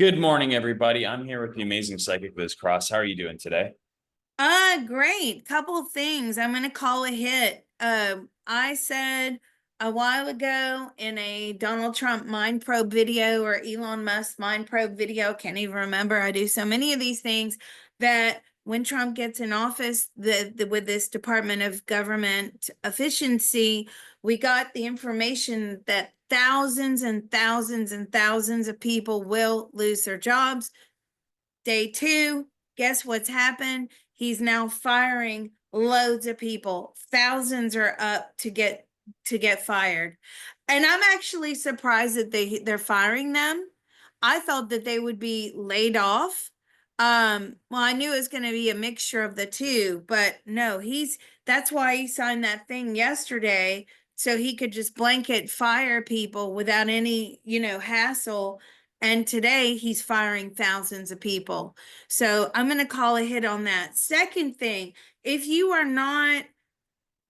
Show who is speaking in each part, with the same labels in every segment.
Speaker 1: Good morning, everybody. I'm here with the amazing psychic Liz Cross. How are you doing today?
Speaker 2: Great. Couple things. I'm gonna call a hit. I said a while ago in a Donald Trump mind probe video or Elon Musk mind probe video, can't even remember. I do so many of these things that when Trump gets in office, with this Department of Government Efficiency, we got the information that thousands and thousands and thousands of people will lose their jobs. Day two, guess what's happened? He's now firing loads of people. Thousands are up to get fired. And I'm actually surprised that they're firing them. I thought that they would be laid off. Well, I knew it was going to be a mixture of the two, but no, that's why he signed that thing yesterday so he could just blanket fire people without any, hassle. And today he's firing thousands of people. So I'm going to call a hit on that. Second thing, if you are not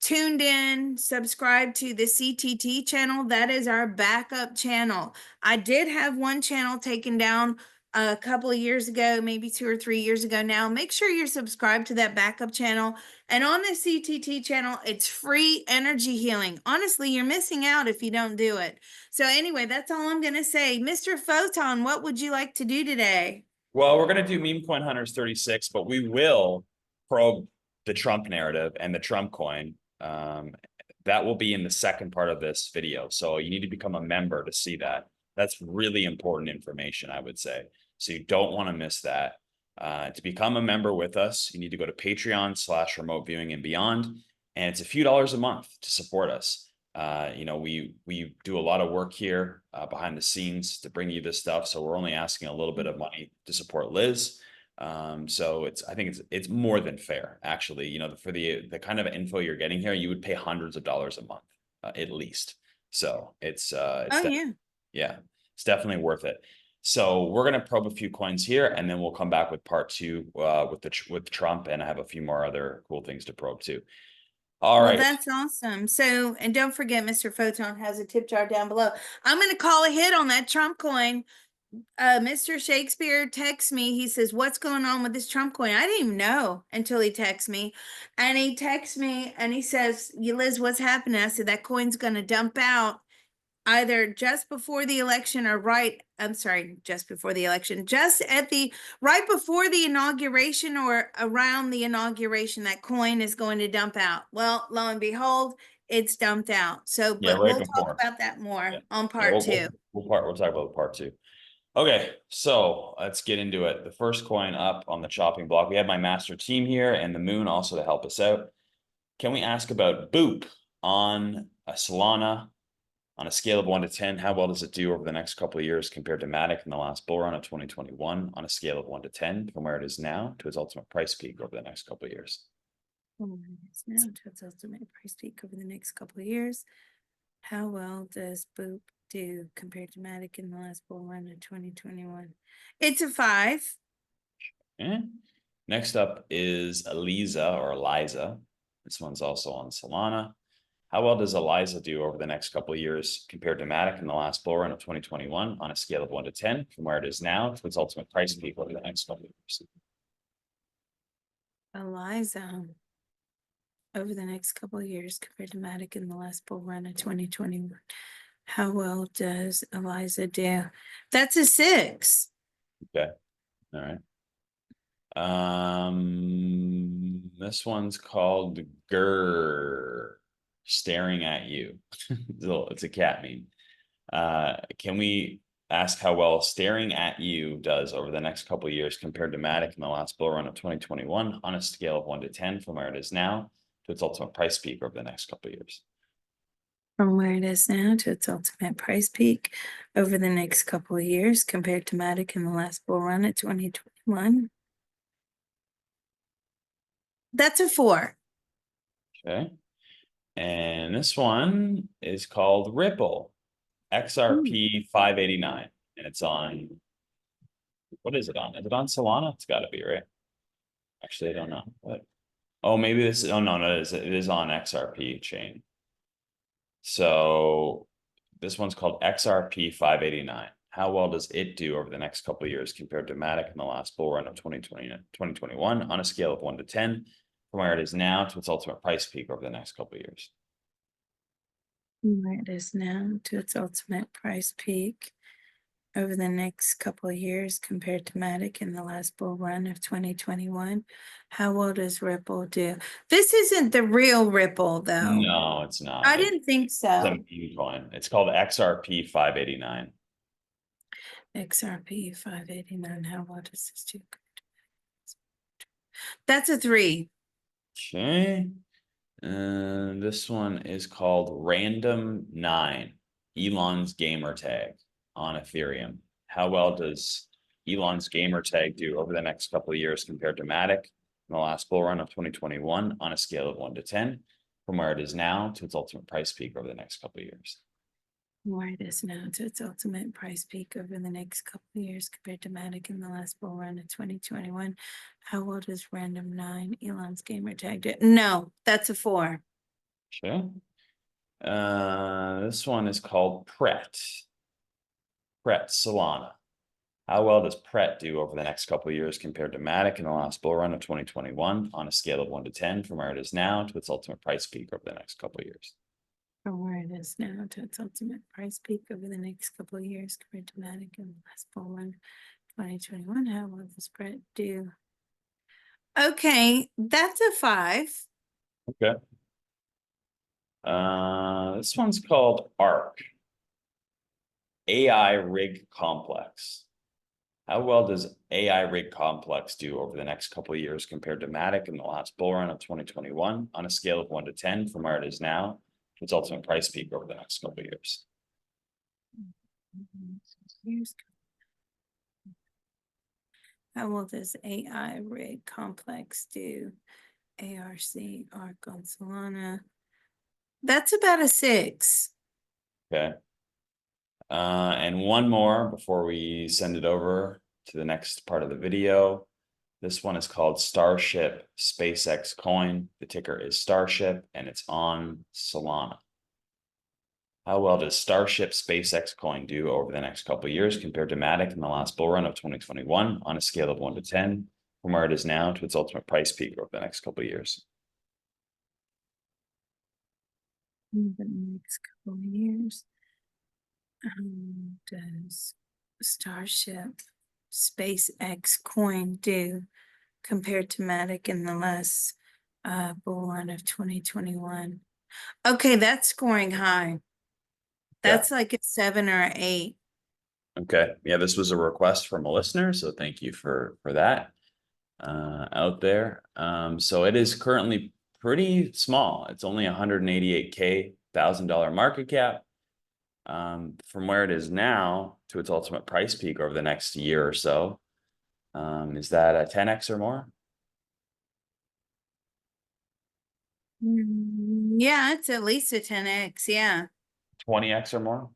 Speaker 2: tuned in, subscribe to the CTT channel, that is our backup channel. I did have one channel taken down a couple of years ago, maybe 2 or 3 years ago now. Make sure you're subscribed to that backup channel. And on the CTT channel, it's free energy healing. Honestly, you're missing out if you don't do it. So anyway, that's all I'm going to say. Mr. Photon, what would you like to do today?
Speaker 1: Well, we're going to do Meme Coin Hunters 36, but we will probe the Trump narrative and the Trump coin. That will be in the second part of this video. So you need to become a member to see that. That's really important information, I would say. So you don't want to miss that. To become a member with us, you need to go to Patreon/remote viewing and beyond. And it's a few dollars a month to support us. We do a lot of work here behind the scenes to bring you this stuff. So we're only asking a little bit of money to support Liz. So I think it's more than fair, actually. For the kind of info you're getting here, you would pay hundreds of dollars a month, at least. So
Speaker 2: Oh, yeah.
Speaker 1: yeah, it's definitely worth it. So we're gonna probe a few coins here, and then we'll come back with part two with Trump, and I have a few more other cool things to probe too. All
Speaker 2: Well,
Speaker 1: right.
Speaker 2: that's awesome. So, and don't forget, Mr. Photon has a tip jar down below. I'm going to call a hit on that Trump coin. Mr. Shakespeare texts me. He says, "What's going on with this Trump coin?" I didn't even know until he texts me. And he texts me and he says, Liz, what's happening? I said, that coin's going to dump out either just before the election or I'm sorry, just before the election, just right before the inauguration or around the inauguration, that coin is going to dump out. Well, lo and behold, it's dumped out. So,
Speaker 1: Yeah,
Speaker 2: but
Speaker 1: right
Speaker 2: we'll talk
Speaker 1: before.
Speaker 2: about that more
Speaker 1: Yeah.
Speaker 2: on
Speaker 1: Yeah,
Speaker 2: part two.
Speaker 1: we'll talk about part two. Okay, so let's get into it. The first coin up on the chopping block. We have my master team here and the moon also to help us out. Can we ask about Boop on a Solana on a scale of 1 to 10? How well does it do over the next couple of years compared to Matic in the last bull run of 2021 on a scale of 1 to 10 from where it is now to its ultimate price peak over the next couple of years?
Speaker 2: It's now to its ultimate price peak over the next couple of years. How well does Boop do compared to Matic in the last bull run of 2021? It's a 5.
Speaker 1: Okay. Next up is Eliza or Eliza. This one's also on Solana. How well does Eliza do over the next couple of years compared to Matic in the last bull run of 2021 on a scale of 1 to 10 from where it is now to its ultimate price peak over the next couple of years?
Speaker 2: Eliza over the next couple of years compared to Matic in the last bull run of 2021. How well does Eliza do? That's a 6.
Speaker 1: Okay. All right. This one's called Grr, staring at you. It's a cat meme. Can we ask how well staring at you does over the next couple of years compared to Matic in the last bull run of 2021 on a scale of 1 to 10 from where it is now to its ultimate price peak over the next couple of years?
Speaker 2: From where it is now to its ultimate price peak over the next couple of years compared to Matic in the last bull run of 2021. That's a 4.
Speaker 1: Okay. And this one is called Ripple, XRP 589. And it's on, what is it on? Is it on Solana? It's got to be, right? Actually, I don't know. What? Oh, maybe this is, oh, no, it is on XRP chain. So this one's called XRP 589. How well does it do over the next couple of years compared to Matic in the last bull run of 2021 on a scale of 1 to 10, from where it is now to its ultimate price peak over the next couple of years?
Speaker 2: Where it is now to its ultimate price peak over the next couple of years compared to Matic in the last bull run of 2021. How well does Ripple do? This isn't the real Ripple, though.
Speaker 1: No, it's not.
Speaker 2: I
Speaker 1: It's
Speaker 2: didn't think
Speaker 1: a
Speaker 2: so.
Speaker 1: meme coin. It's called XRP 589.
Speaker 2: XRP 589. How well does this do? That's a 3.
Speaker 1: Okay. And this one is called Random 9, Elon's gamer tag on Ethereum. How well does Elon's gamer tag do over the next couple of years compared to Matic in the last bull run of 2021 on a scale of 1 to 10, from where it is now to its ultimate price peak over the next couple of years?
Speaker 2: Where it is now to its ultimate price peak over the next couple of years compared to Matic in the last bull run of 2021. How well does Random 9 Elon's gamer tag do? No, that's a 4.
Speaker 1: Okay. This one is called Pret. Pret Solana. How well does Pret do over the next couple of years compared to Matic in the last bull run of 2021 on a scale of 1 to 10, from where it is now to its ultimate price peak over the next couple of years?
Speaker 2: From where it is now to its ultimate price peak over the next couple of years compared to Matic in the last bull run 2021. How will the spread do? Okay, that's a 5.
Speaker 1: Okay. This one's called ARC. AI Rig Complex. How well does AI Rig Complex do over the next couple of years compared to Matic in the last bull run of 2021 on a scale of 1 to 10, from where it is now to its ultimate price peak over the next couple of years?
Speaker 2: How well does AI Rig Complex do? ARC, ARC on Solana. That's about a 6.
Speaker 1: Okay. And one more before we send it over to the next part of the video. This one is called Starship SpaceX Coin. The ticker is Starship and it's on Solana. How well does Starship SpaceX Coin do over the next couple of years compared to Matic in the last bull run of 2021 on a scale of 1 to 10, from where it is now to its ultimate price peak over the next couple of years?
Speaker 2: In the next couple of years, does Starship SpaceX Coin do compared to Matic in the last bull run of 2021? Okay, that's scoring high. That's like a 7 or an 8.
Speaker 1: Okay, yeah, this was a request from a listener, so thank you for that out there. So it is currently pretty small. It's only 188K $1,000 market cap. From where it is now to its ultimate price peak over the next year or so. Is that a 10x or more?
Speaker 2: Yeah, it's at least a 10x. Yeah.
Speaker 1: 20x or more?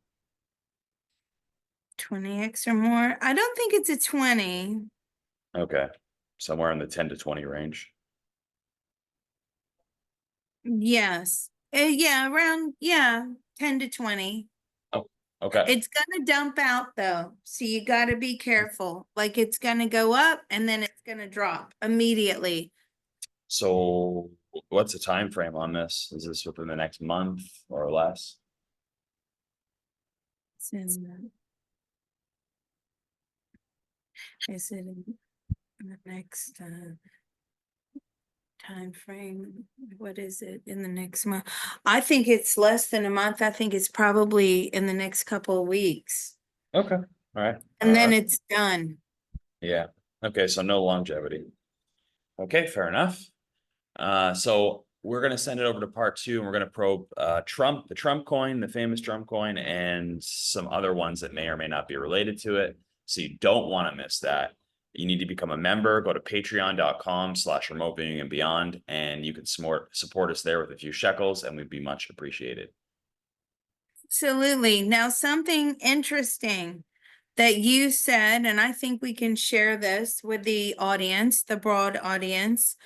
Speaker 2: 20x or more. I don't think it's a 20.
Speaker 1: Okay, somewhere in the 10 to 20 range.
Speaker 2: Yes. Yeah, around, 10 to 20.
Speaker 1: Oh, okay.
Speaker 2: It's gonna dump out though, so you gotta be careful. Like it's gonna go up and then it's gonna drop immediately.
Speaker 1: So what's the time frame on this? Is this within the next month or less?
Speaker 2: It's in is it in the next time frame? What is it in the next month? I think it's less than a month. I think it's probably in the next couple of weeks.
Speaker 1: Okay, all right.
Speaker 2: And then it's done.
Speaker 1: Yeah, okay, so no longevity. Okay, fair enough. So we're gonna send it over to part 2 and we're gonna probe Trump, the Trump coin, the famous Trump coin, and some other ones that may or may not be related to it. So you don't want to miss that. You need to become a member. Go to patreon.com/remote viewing and beyond, and you can support us there with a few shekels, and we'd be much appreciated.
Speaker 2: Absolutely. Now, something interesting that you said, and I think we can share this with the audience, the broad audience,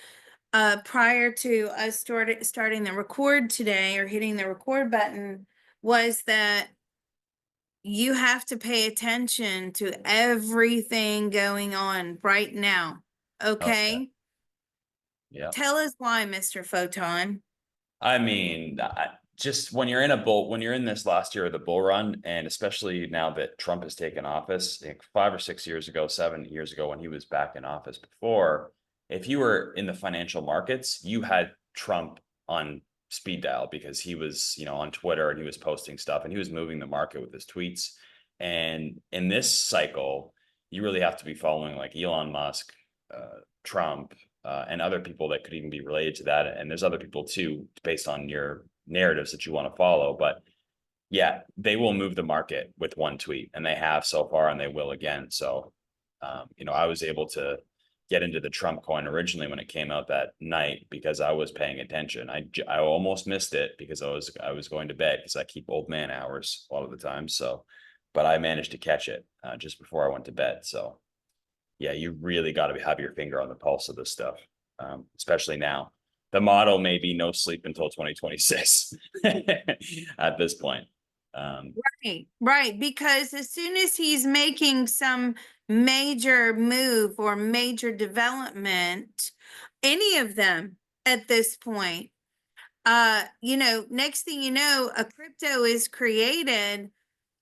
Speaker 2: prior to us starting the record today or hitting the record button, was that you have to pay attention to everything going on right now. Okay?
Speaker 1: Yeah.
Speaker 2: Tell us why, Mr. Photon.
Speaker 1: I mean, just when you're in this last year of the bull run, and especially now that Trump has taken office, I think 5 or 6 years ago, 7 years ago, when he was back in office before, if you were in the financial markets, you had Trump on speed dial because he was, on Twitter and he was posting stuff and he was moving the market with his tweets. And in this cycle, you really have to be following like Elon Musk, Trump, and other people that could even be related to that. And there's other people too, based on your narratives that you want to follow. But yeah, they will move the market with one tweet, and they have so far, and they will again. So, I was able to get into the Trump coin originally when it came out that night because I was paying attention. I almost missed it because I was going to bed because I keep old man hours a lot of the time. So, but I managed to catch it just before I went to bed. So yeah, you really got to have your finger on the pulse of this stuff, especially now. The motto may be no sleep until 2026 at this point.
Speaker 2: Right, right. Because as soon as he's making some major move or major development, any of them at this point, next thing you know, a crypto is created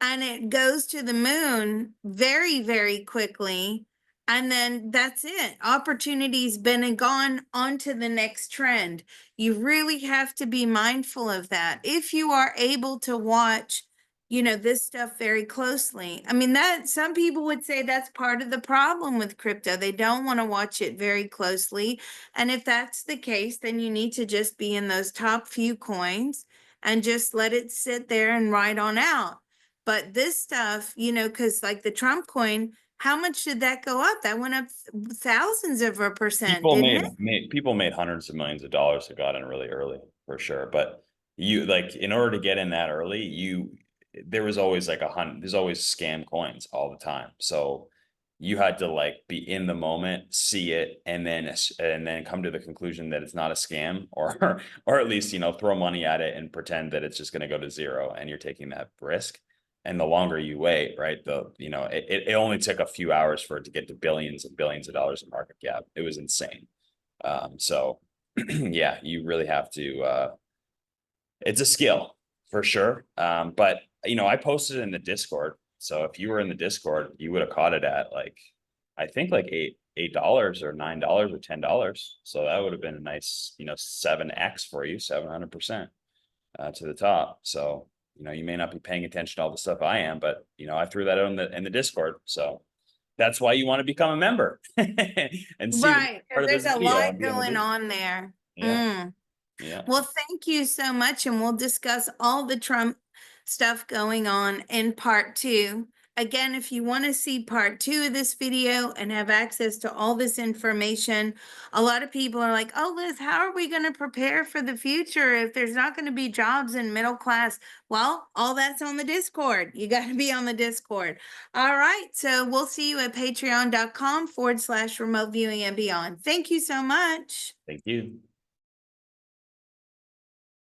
Speaker 2: and it goes to the moon very, very quickly. And then that's it. Opportunity's been and gone on to the next trend. You really have to be mindful of that. If you are able to watch, this stuff very closely. I mean, that some people would say that's part of the problem with crypto. They don't want to watch it very closely. And if that's the case, then you need to just be in those top few coins and just let it sit there and ride on out. But this stuff, because like the Trump coin, how much did that go up? That went up thousands of a percent,
Speaker 1: People
Speaker 2: didn't it?
Speaker 1: people made hundreds of millions of dollars that got in really early for sure. But you like in order to get in that early, there was always like there's always scam coins all the time. So you had to like be in the moment, see it, and then come to the conclusion that it's not a scam, or at least throw money at it and pretend that it's just going to go to zero, and you're taking that risk. And the longer you wait, right, it only took a few hours for it to get to billions and billions of dollars in market cap. It was insane. So yeah, you really have to. It's a skill for sure. But I posted in the Discord. So if you were in the Discord, you would have caught it at like, I think like $8 or $9 or $10. So that would have been a nice, 7x for you, 700% to the top. So, you may not be paying attention to all the stuff I am, but I threw that in the Discord. So that's why you want to become a member and see
Speaker 2: Right,
Speaker 1: part of
Speaker 2: there's
Speaker 1: this
Speaker 2: a
Speaker 1: video
Speaker 2: lot
Speaker 1: and be in the
Speaker 2: going
Speaker 1: video.
Speaker 2: on there.
Speaker 1: Yeah. Yeah.
Speaker 2: Well, thank you so much, and we'll discuss all the Trump stuff going on in part 2. Again, if you want to see part 2 of this video and have access to all this information, a lot of people are like, oh, Liz, how are we going to prepare for the future if there's not going to be jobs in middle class? Well, all that's on the Discord. You got to be on the Discord. All right. So we'll see you at patreon.com/remote viewing and beyond. Thank you so much.
Speaker 1: Thank you.